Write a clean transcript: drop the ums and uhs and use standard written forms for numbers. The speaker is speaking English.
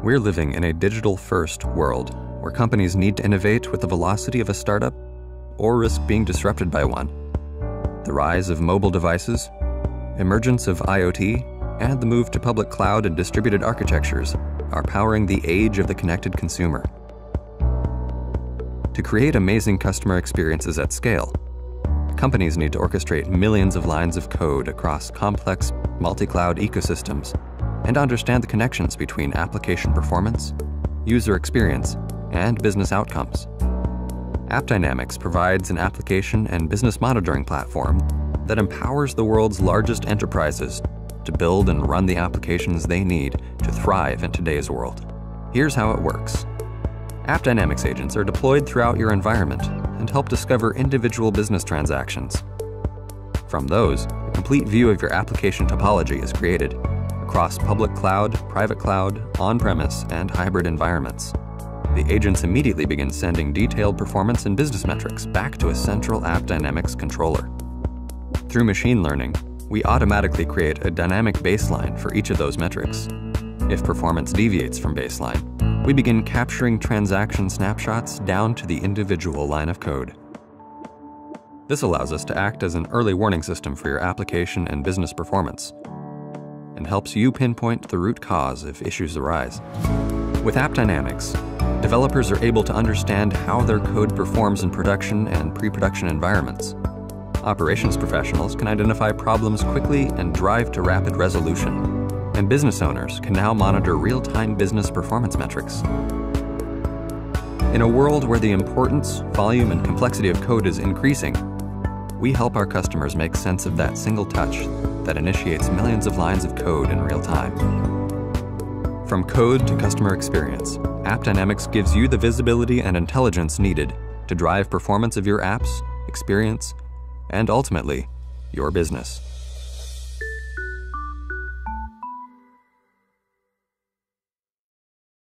We're living in a digital-first world where companies need to innovate with the velocity of a startup or risk being disrupted by one. The rise of mobile devices, emergence of IoT, and the move to public cloud and distributed architectures are powering the age of the connected consumer. To create amazing customer experiences at scale, companies need to orchestrate millions of lines of code across complex multi-cloud ecosystems and understand the connections between application performance, user experience, and business outcomes. AppDynamics provides an application and business monitoring platform that empowers the world's largest enterprises to build and run the applications they need to thrive in today's world. Here's how it works. AppDynamics agents are deployed throughout your environment and help discover individual business transactions. From those, a complete view of your application topology is created across public cloud, private cloud, on-premise, and hybrid environments. The agents immediately begin sending detailed performance and business metrics back to a central AppDynamics controller. Through machine learning, we automatically create a dynamic baseline for each of those metrics. If performance deviates from baseline, we begin capturing transaction snapshots down to the individual line of code. This allows us to act as an early warning system for your application and business performance, and helps you pinpoint the root cause if issues arise. With AppDynamics, developers are able to understand how their code performs in production and pre-production environments. Operations professionals can identify problems quickly and drive to rapid resolution. And business owners can now monitor real-time business performance metrics. In a world where the importance, volume, and complexity of code is increasing, we help our customers make sense of that single touch that initiates millions of lines of code in real time. From code to customer experience, AppDynamics gives you the visibility and intelligence needed to drive performance of your apps, experience, and ultimately, your business.